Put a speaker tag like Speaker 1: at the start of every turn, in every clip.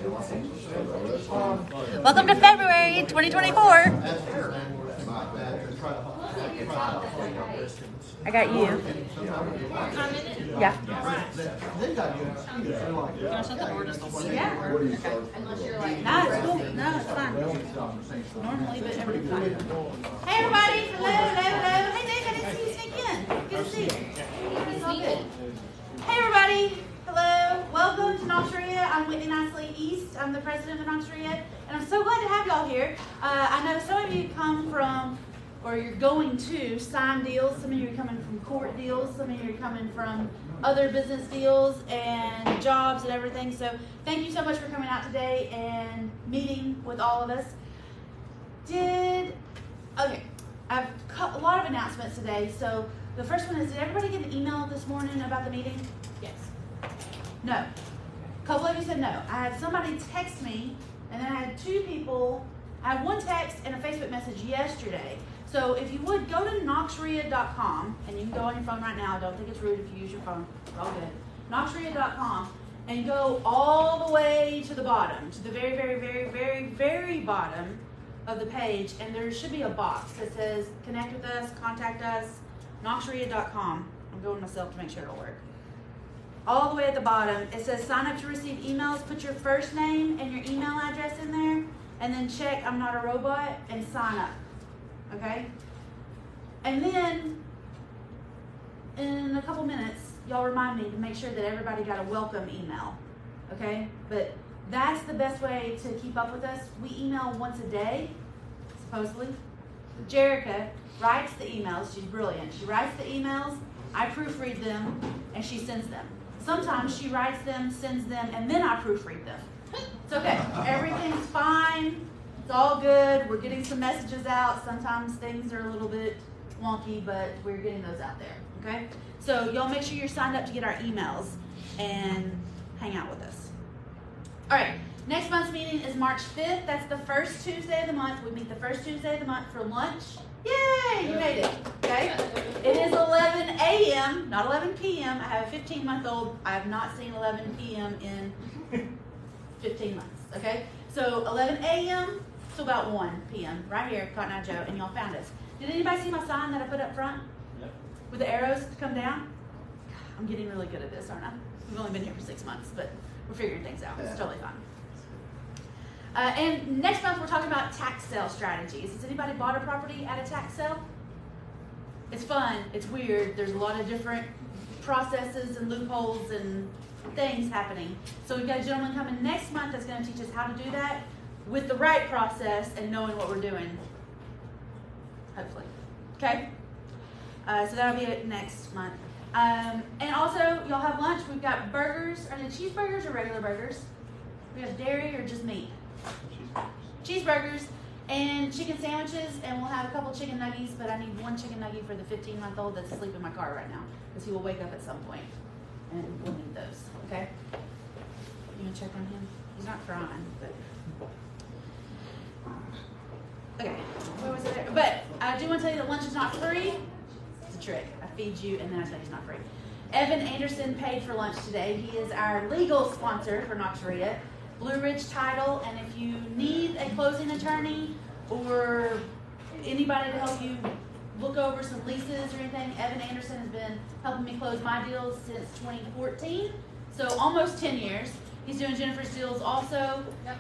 Speaker 1: Welcome to February 2024. I got you. Yeah. Yeah. No, it's cool. No, it's fine. Normally, but everything's fine. Hey, everybody. Hello, hello, hello. Hey, Nick, I didn't see you sneak in. Good to see you. It's all good. Hey, everybody. Hello. Welcome to Knox REIA. I'm Whitney East. I'm the president of Knox REIA, and I'm so glad to have y'all here. I know some of you come from, or you're going to sign deals. Some of you are coming from court deals. Some of you are coming from other business deals and jobs and everything. So thank you so much for coming out today and meeting with all of us. Okay, I have a lot of announcements today. So the first one is, did everybody get an email this morning about the meeting? Yes. No. A couple of you said no. I had somebody text me, and then I had two people. I had one text and a Facebook message yesterday. So if you would, go to knoxrea.com, and you can go on your phone right now. I don't think it's rude if you use your phone. It's all good. knoxrea.com, and go all the way to the bottom, to the very, very, very, very, very bottom of the page, and there should be a box that says connect with us, contact us, knoxrea.com. I'm going myself to make sure it'll work. All the way at the bottom, it says sign up to receive emails. Put your first name and your email address in there, and then check I'm not a robot and sign up. Okay? And then in a couple minutes, y'all remind me to make sure that everybody got a welcome email. Okay? But that's the best way to keep up with us. We email once a day, supposedly. Jerica writes the emails. She's brilliant. She writes the emails, I proofread them, and she sends them. Sometimes she writes them, sends them, and then I proofread them. It's okay. Everything's fine. It's all good. We're getting some messages out. Sometimes things are a little bit wonky, but we're getting those out there. Okay? So y'all make sure you're signed up to get our emails and hang out with us. All right. Next month's meeting is March 5th. That's the first Tuesday of the month. We meet the first Tuesday of the month for lunch. Yay! You made it. Okay? It is 11 a.m., not 11 p.m. I have a 15-month-old. I have not seen 11 p.m. in 15 months. Okay? So 11 a.m. to about 1 p.m. right here at Cotton Eye Joe, and y'all found us. Did anybody see my sign that I put up front? Yep. With the arrows to come down? I'm getting really good at this, aren't I? We've only been here for 6 months, but we're figuring things out. It's totally fine. And next month we're talking about tax sale strategies. Has anybody bought a property at a tax sale? It's fun. It's weird. There's a lot of different processes and loopholes and things happening. So we've got a gentleman coming next month that's going to teach us how to do that with the right process and knowing what we're doing. Hopefully. Okay? So that'll be it next month. And also, y'all have lunch. We've got burgers. Are they cheeseburgers or regular burgers? We have dairy or just meat? Cheeseburgers and chicken sandwiches, and we'll have a couple chicken nuggies, but I need one chicken nugget for the 15-month-old that's asleep in my car right now, because he will wake up at some point, and we'll need those, okay? You gonna check on him? He's not crying, but... Okay, where was it? But I do want to tell you that lunch is not free. It's a trick. I feed you, and then I tell you it's not free. Evan Anderson paid for lunch today. He is our legal sponsor for Knox REIA. Blue Ridge Title, and if you need a closing attorney or anybody to help you look over some leases or anything, Evan Anderson has been helping me close my deals since 2014, so almost 10 years. He's doing Jennifer's deals also. Yep.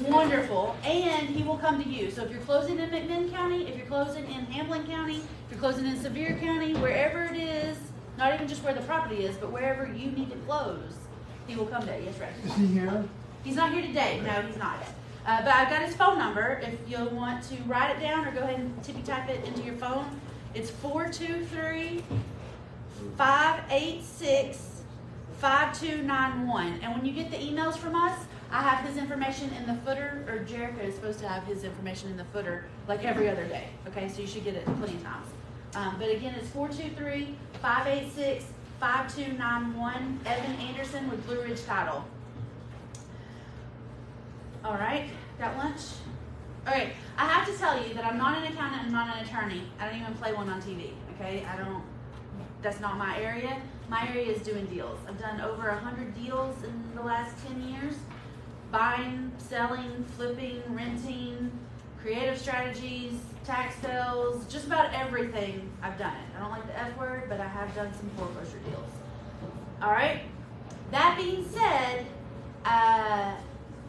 Speaker 1: Wonderful. And he will come to you. So if you're closing in McMinn County, if you're closing in Hamlin County, if you're closing in Sevier County, wherever it is, not even just where the property is, but wherever you need to close, he will come to you. Yes, right.
Speaker 2: Is he here?
Speaker 1: He's not here today. No, he's not. But I've got his phone number. If you'll want to write it down or go ahead and tippy type it into your phone, it's 423-586-5291. And when you get the emails from us, I have his information in the footer, or Jerica is supposed to have his information in the footer like every other day. Okay, so you should get it plenty of times. But again, it's 423-586-5291. Evan Anderson with Blue Ridge Title. All right, got lunch? All right, I have to tell you that I'm not an accountant, I'm not an attorney. I don't even play one on TV, okay? That's not my area. My area is doing deals. I've done over 100 deals in the last 10 years. buying, selling, flipping, renting, creative strategies, tax sales, just about everything. I've done it. I don't like the F word, but I have done some foreclosure deals. All right. That being said,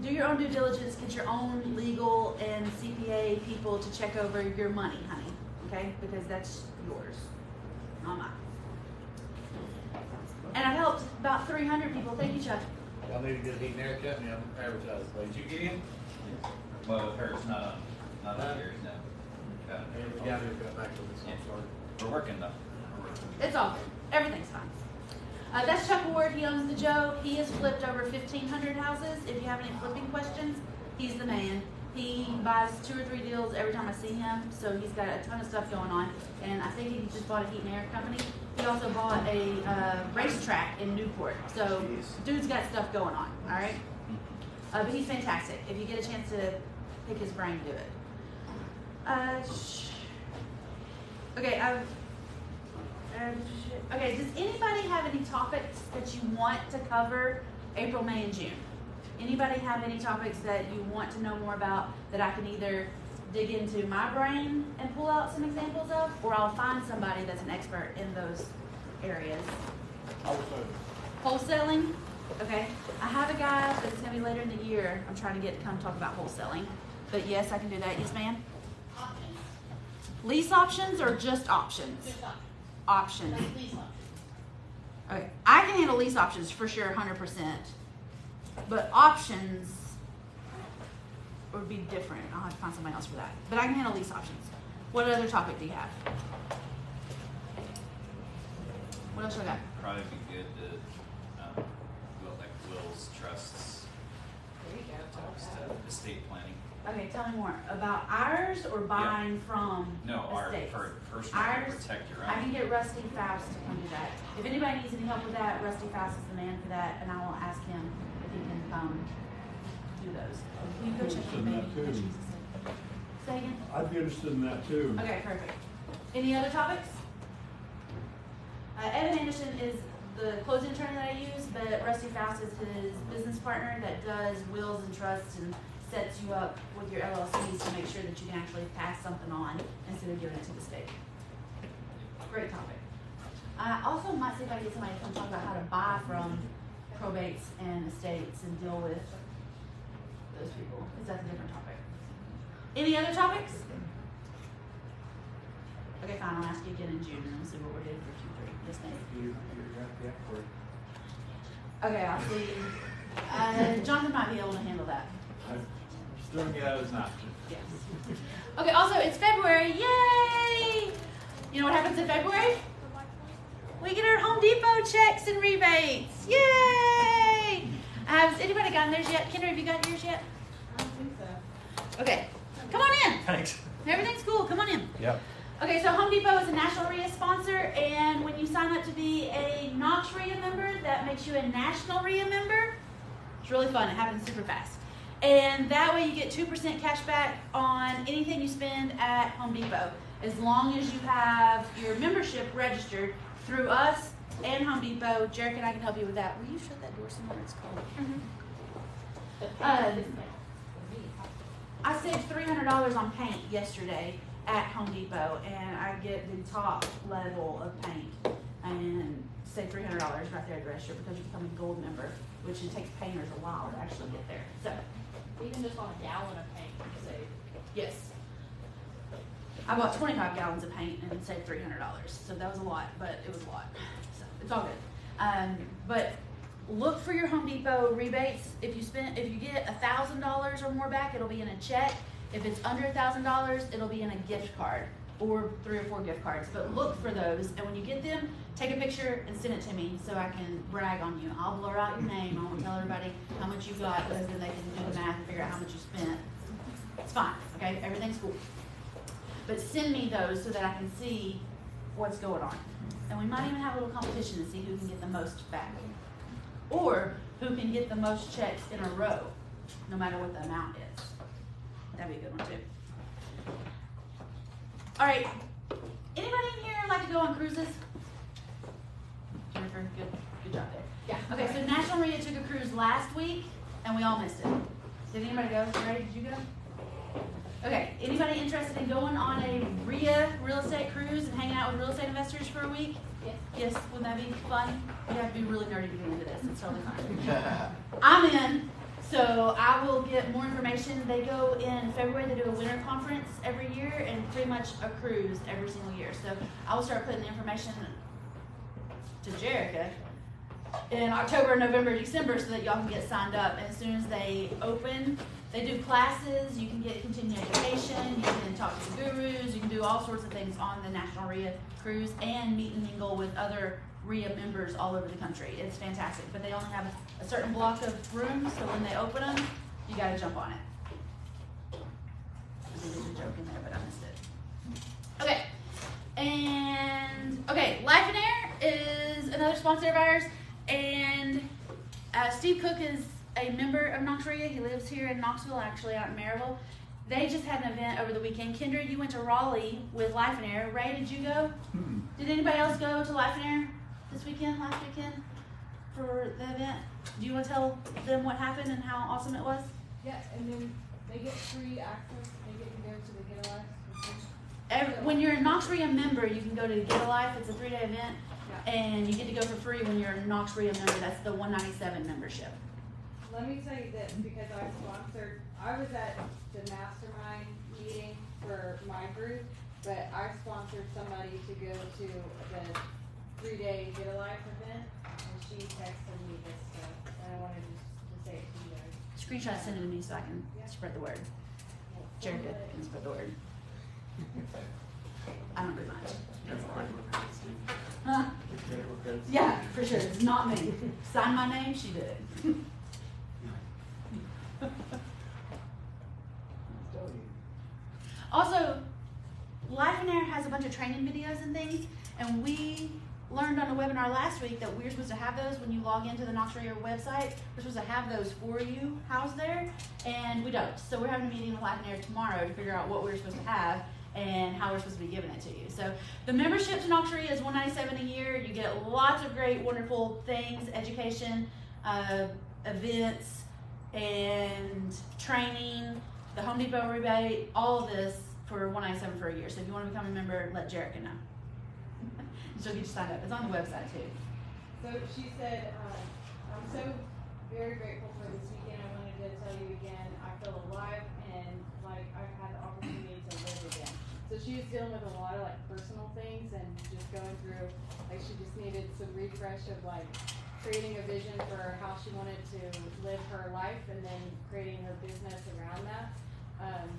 Speaker 1: do your own due diligence. Get your own legal and CPA people to check over your money, honey. Okay, because that's yours, not mine. And I've helped about 300 people. Thank you, Chuck.
Speaker 2: Y'all need to get a heat and air cut and advertise. Did you get in?
Speaker 3: Well, hers not on yours, no.
Speaker 2: And we got to go back to this. I'm sorry.
Speaker 3: We're working though.
Speaker 1: It's all good. Everything's fine. That's Chuck Ward. He owns the Joe. He has flipped over 1,500 houses. If you have any flipping questions, he's the man. He buys 2 or 3 deals every time I see him, so he's got a ton of stuff going on. And I think he just bought a heat and air company. He also bought a racetrack in Newport. So dude's got stuff going on, all right? But he's fantastic. If you get a chance to pick his brain, do it. Okay, does anybody have any topics that you want to cover April, May, and June? Anybody have any topics that you want to know more about that I can either dig into my brain and pull out some examples of, or I'll find somebody that's an expert in those areas? Wholesaling? Okay. I have a guy that's going to be later in the year. I'm trying to get to come talk about wholesaling. But yes, I can do that. Yes, ma'am?
Speaker 4: Options.
Speaker 1: Lease options or just options?
Speaker 4: Just options.
Speaker 1: Options.
Speaker 4: Like lease options.
Speaker 1: Okay. I can handle lease options for sure, 100%. But options would be different. I'll have to find somebody else for that. But I can handle lease options. What other topic do you have? What else do I got?
Speaker 3: Probably be good to, like wills, trusts,
Speaker 4: There you go.
Speaker 3: type stuff, estate planning.
Speaker 1: Okay, tell me more. About ours or buying from
Speaker 3: No, our
Speaker 1: estates?
Speaker 3: personal
Speaker 1: Ours,
Speaker 3: protect your
Speaker 1: I
Speaker 3: own.
Speaker 1: can get Rusty Faust to come do that. If anybody needs any help with that, Rusty Faust is the man for that, and I will ask him if he can do those. You go check on
Speaker 5: Interested in that,
Speaker 1: maybe.
Speaker 5: too.
Speaker 1: Say again?
Speaker 5: I'd be interested in that too.
Speaker 1: Okay, perfect. Any other topics? Evan Anderson is the closing attorney that I use, but Rusty Faust is his business partner that does wills and trusts and sets you up with your LLCs to make sure that you can actually pass something on instead of giving it to the state. Great topic. I also might see if I can get somebody to come talk about how to buy from probates and estates and deal with those people. That's a different topic. Any other topics? Okay, fine. I'll ask you again in June and we'll see what we're doing for Q3. Yes, ma'am.
Speaker 2: You got the app for it.
Speaker 1: Okay, I'll see. Jonathan might be able to handle that.
Speaker 5: I'm throwing it out as an option.
Speaker 1: Yes. Okay, also, it's February. Yay! You know what happens in February? We get our Home Depot checks and rebates. Yay! Has anybody gotten theirs yet? Kendra, have you got yours yet?
Speaker 4: I don't think so.
Speaker 1: Okay. Come on in.
Speaker 3: Thanks.
Speaker 1: Everything's cool. Come on in.
Speaker 3: Yep.
Speaker 1: Okay, so Home Depot is a National REIA sponsor, and when you sign up to be a Knox REIA member, that makes you a National REIA member. It's really fun. It happens super fast. And that way you get 2% cash back on anything you spend at Home Depot, as long as you have your membership registered through us and Home Depot. Jarek and I can help you with that. Will you shut that door somewhere? It's cold. I saved $300 on paint yesterday at Home Depot, and I get the top level of paint and save $300 right there at the register because you become a gold member, which it takes painters a while to actually get there. So,
Speaker 4: Even just on a gallon of paint, you save.
Speaker 1: yes. I bought 25 gallons of paint and saved $300. So that was a lot, but it was a lot. So it's all good. But look for your Home Depot rebates. If you get $1,000 or more back, it'll be in a check. If it's under $1,000, it'll be in a gift card or 3 or 4 gift cards. But look for those, and when you get them, take a picture and send it to me so I can brag on you. I'll blur out your name. I won't tell everybody how much you got, because then they can do the math and figure out how much you spent. It's fine, okay? Everything's cool. But send me those so that I can see what's going on. And we might even have a little competition to see who can get the most back. Or who can get the most checks in a row, no matter what the amount is. That'd be a good one too. All right, anybody in here like to go on cruises? Jennifer, good job there.
Speaker 4: Yeah.
Speaker 1: Okay, so National REIA took a cruise last week. and we all missed it. Did anybody go? Ray, did you go? Okay, anybody interested in going on a REIA real estate cruise and hanging out with real estate investors for a week?
Speaker 4: Yes.
Speaker 1: Yes, wouldn't that be fun? You have to be really nerdy to get into this, it's totally fine. I'm in, so I will get more information. They go in February, they do a winter conference every year and pretty much a cruise every single year. So I will start putting the information to Jerica in October, November, December so that y'all can get signed up. And as soon as they open, they do classes, you can get continuing education, you can talk to the gurus, you can do all sorts of things on the National REIA cruise and meet and mingle with other REIA members all over the country. It's fantastic, but they only have a certain block of rooms, so when they open them, you gotta jump on it. There's a joke in there, but I missed it. Okay, and okay, Life and Air is another sponsor of ours, and Steve Cook is a member of Knox REIA. He lives here in Knoxville, actually out in Maryville. They just had an event over the weekend. Kendra, you went to Raleigh with Life and Air. Ray, did you go?
Speaker 5: Hmm.
Speaker 1: Did anybody else go to Life and Air this weekend, last weekend, for the event? Do you want to tell them what happened and how awesome it was?
Speaker 4: Yeah, and then they get free access, they get to go to the Get a Life.
Speaker 1: When you're a Knox REIA member, you can go to Get a Life. It's a 3-day event,
Speaker 4: Yeah.
Speaker 1: and you get to go for free when you're a Knox REIA member. That's the 197 membership.
Speaker 4: Let me tell you this, because I was at the mastermind meeting for my group, but I sponsored somebody to go to the 3-day Get a Life event, and she texted me this stuff, and I wanted to say it to you guys.
Speaker 1: Screenshot, send it to me so I can spread the word. Jerica can spread the word. I don't do much. Huh? Yeah, for sure. It's not me. Sign my name, she did it. Also, Life and Air has a bunch of training videos and things, and we learned on a webinar last week that we're supposed to have those when you log into the Knox REIA website. We're supposed to have those for you housed there, and we don't. So we're having a meeting with Life and Air tomorrow to figure out what we're supposed to have and how we're supposed to be giving it to you. So the membership to Knox REIA is $197 a year. You get lots of great, wonderful things, education, events, and training, the Home Depot rebate, all of this for $197 for a year. So if you want to become a member, let Jerica know. She'll get you signed up. It's on the website too.
Speaker 4: So she said, I'm so very grateful for this weekend. I wanted to tell you again, I feel alive and like I've had the opportunity to live again. So she was dealing with a lot of like personal things and just going through, like she just needed some refresh of like creating a vision for how she wanted to live her life and then creating her business around that.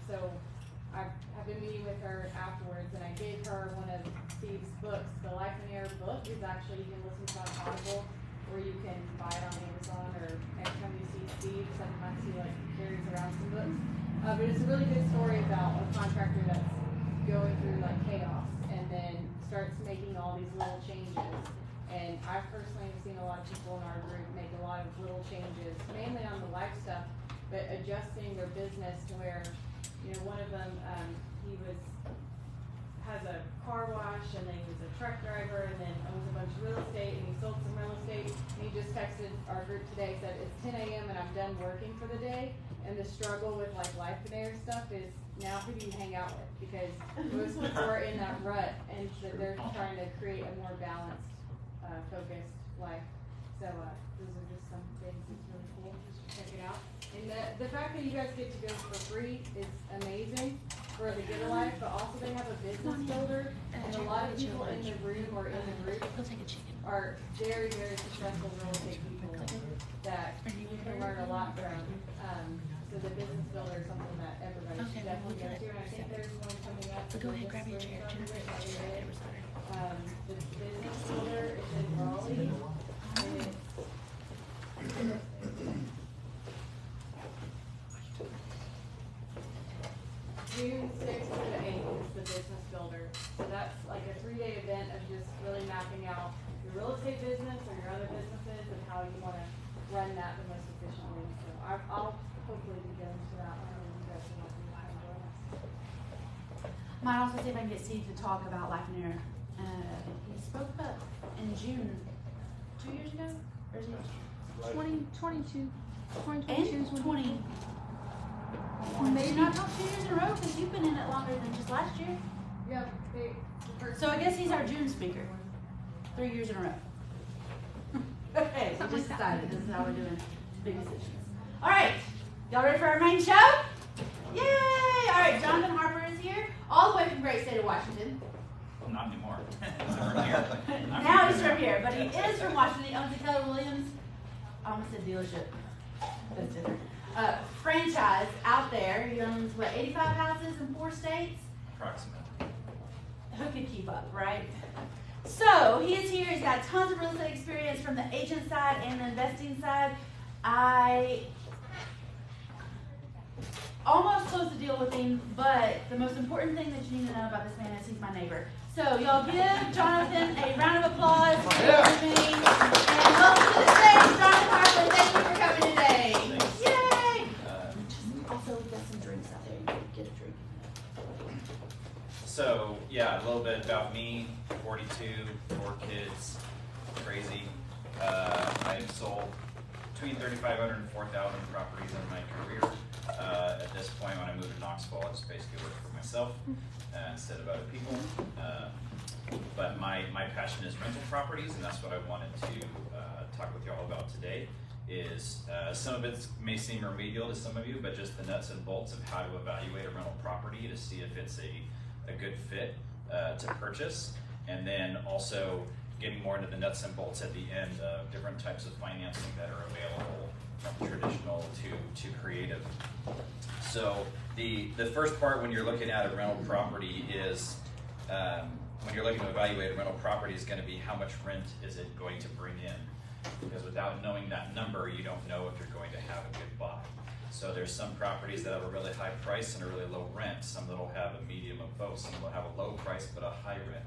Speaker 4: So I've been meeting with her afterwards, and I gave her one of Steve's books. The Life and Air book is actually, you can listen to on Audible, or you can buy it on Amazon, or next time you see Steve, sometimes he like carries around some books. But it's a really good story about a contractor that's going through like chaos and then starts making all these little changes. And I personally have seen a lot of people in our group make a lot of little changes, mainly on the life stuff, but adjusting their business to where, you know, one of them, he has a car wash, and then he was a truck driver, and then owns a bunch of real estate, and he sold some real estate. And he just texted our group today, said it's 10 a.m. and I'm done working for the day. And the struggle with like Life and Air stuff is now who do you hang out with? Because most people are in that rut, and so they're trying to create a more balanced, focused life. So those are just some things that's really cool. Just check it out. And the fact that you guys get to go for free is amazing for the Get a Life, but also they have a business builder, and a lot of people in the room or in the group are very, very successful real estate people that you can learn a lot from. So the business builder is something that everybody should definitely go to, and I think there's one coming up.
Speaker 1: Go ahead, grab your chair.
Speaker 4: The business builder is in Raleigh, and it's June 6th to the 8th is the business builder. So that's like a 3-day event of just really mapping out your real estate business or your other businesses and how you want to run that the most efficiently. So I'll hopefully be going to that one, and you guys can help me find join us.
Speaker 1: Might also see if I can get Steve to talk about Life and Air. He spoke up in June 2 years ago, or is it
Speaker 6: 2022.
Speaker 1: And
Speaker 6: 2022 is
Speaker 1: 20.
Speaker 6: Maybe.
Speaker 1: Maybe not 2 years in a row because you've been in it longer than just last year.
Speaker 4: Yeah, the first.
Speaker 1: So I guess he's our June speaker. 3 years in a row. Okay, we just decided this is how we're doing big decisions. All right, y'all ready for our main show? Yay! All right, Jonathan Harper is here, all the way from the great state of Washington.
Speaker 3: Well, not anymore. From here.
Speaker 1: Now he's from here, but he is from Washington. He owns the Keller Williams, I almost said dealership. That's different. Franchise out there. He owns, what, 85 houses in 4 states?
Speaker 3: Approximately.
Speaker 1: Who could keep up, right? So he is here. He's got tons of real estate experience from the agent side and the investing side. I almost closed the deal with him, but the most important thing that you need to know about this man is he's my neighbor. So y'all give Jonathan a round of applause for me. And welcome to the stage, Jonathan Harper. Thank you for coming today. Yay! Also, we've got some drinks out there. You can get a drink.
Speaker 3: So, yeah, a little bit about me, 42, 4 kids, crazy. I've sold between 3,500 and 4,000 properties in my career. At this point, when I moved to Knoxville, I just basically work for myself instead of other people. But my passion is rental properties, and that's what I wanted to talk with you all about today. Is some of it may seem remedial to some of you, but just the nuts and bolts of how to evaluate a rental property to see if it's a good fit to purchase, and then also getting more into the nuts and bolts at the end of different types of financing that are available from traditional to creative. So the first part when you're looking at a rental property is when you're looking to evaluate a rental property is going to be how much rent is it going to bring in, because without knowing that number you don't know if you're going to have a good buy. So there's some properties that have a really high price and a really low rent. Some that'll have a medium of both. Some will have a low price but a high rent.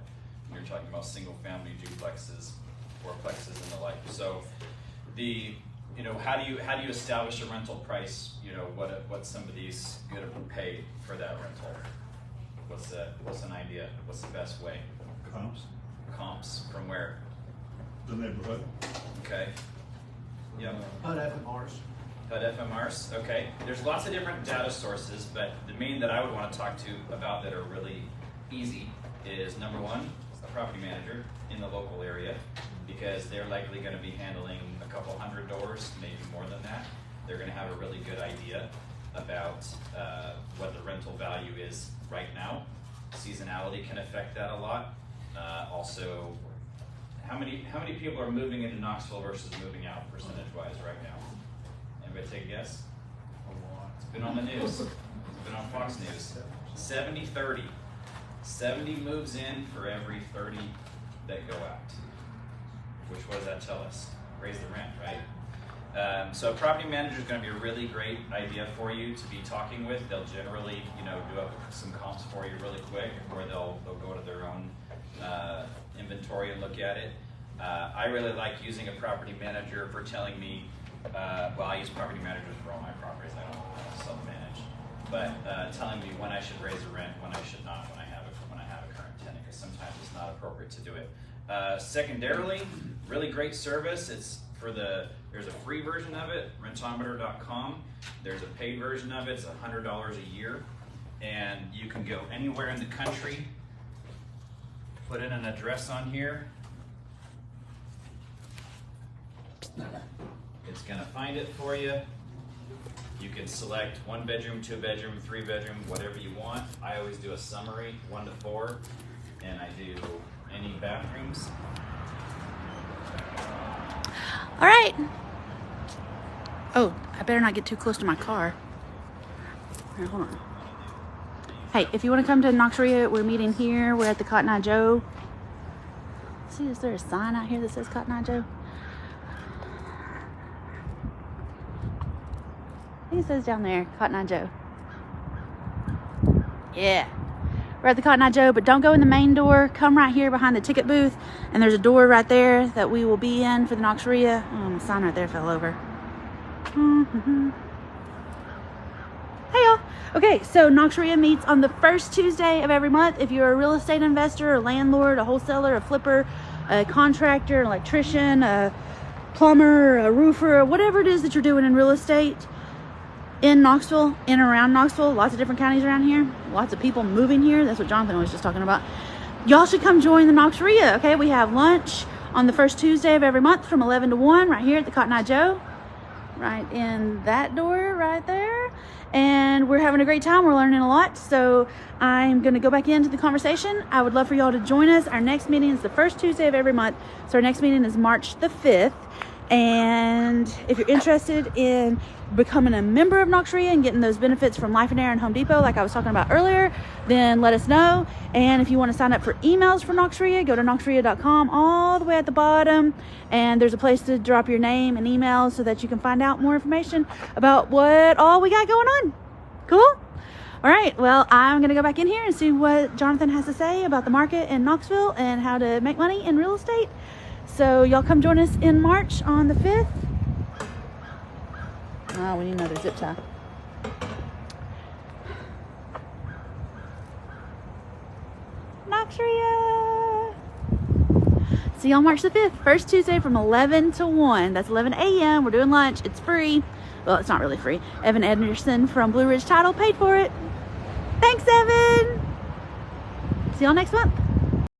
Speaker 3: You're talking about single family duplexes, fourplexes, and the like. So how do you establish a rental price? What somebody's gonna pay for that rental? What's an idea? What's the best way? Comps from where?
Speaker 5: The neighborhood.
Speaker 3: Okay. Yep.
Speaker 2: HUD FMRs.
Speaker 3: HUD FMRs, okay. There's lots of different data sources, but the main that I would want to talk to about that are really easy is number one, a property manager in the local area, because they're likely going to be handling a couple hundred doors, maybe more than that. They're going to have a really good idea about what the rental value is right now. Seasonality can affect that a lot. Also, how many people are moving into Knoxville versus moving out percentage-wise right now? Anybody take a guess? It's been on the news. It's been on Fox News. 70-30. 70 moves in for every 30 that go out. Which, what does that tell us? Raise the rent, right? So a property manager is going to be a really great idea for you to be talking with. They'll generally, do up some comps for you really quick, or they'll go to their own inventory and look at it. I really like using a property manager for telling me. I use property managers for all my properties. I don't self-manage, but telling me when I should raise the rent, when I should not, when I have a current tenant, because sometimes it's not appropriate to do it. Secondarily, really great service. There's a free version of it, rentometer.com. There's a paid version of it. It's $100 a year, and you can go anywhere in the country. Put in an address on here. It's going to find it for you. You can select 1 bedroom, 2 bedroom, 3 bedroom, whatever you want. I always do a summary, 1 to 4, and I do any bathrooms.
Speaker 1: All right. Oh, I better not get too close to my car. All right, hold on. Hey, if you want to come to Knox REIA, we're meeting here. We're at the Cotton Eye Joe. See, is there a sign out here that says Cotton Eye Joe? I think it says down there, Cotton Eye Joe. Yeah. We're at the Cotton Eye Joe, but don't go in the main door. Come right here behind the ticket booth, and there's a door right there that we will be in for the Knox REIA. Oh, my sign right there fell over. Hey, y'all. Okay, so Knox REIA meets on the first Tuesday of every month. If you're a real estate investor, a landlord, a wholesaler, a flipper, a contractor, an electrician, plumber, a roofer, whatever it is that you're doing in real estate in Knoxville, in and around Knoxville, lots of different counties around here, lots of people moving here. That's what Jonathan was just talking about. Y'all should come join the Knox REIA, okay? We have lunch on the first Tuesday of every month from 11 to 1 right here at the Cotton Eye Joe, right in that door right there. And we're having a great time. We're learning a lot. So I'm going to go back into the conversation. I would love for y'all to join us. Our next meeting is the first Tuesday of every month. So our next meeting is March the 5th. And if you're interested in becoming a member of Knox REIA and getting those benefits from Life and Air and Home Depot like I was talking about earlier, then let us know. And if you want to sign up for emails for Knox REIA, go to knoxrea.com all the way at the bottom, and there's a place to drop your name and email so that you can find out more information about what all we got going on. Cool? All right, well, I'm going to go back in here and see what Jonathan has to say about the market in Knoxville and how to make money in real estate. So y'all come join us in March on the 5th. Oh, we need another zip tie. Knox REIA. See y'all March the 5th, first Tuesday from 11 to 1. That's 11 a.m. We're doing lunch. It's free. Well, it's not really free. Evan Anderson from Blue Ridge Title paid for it. Thanks, Evan. See y'all next month.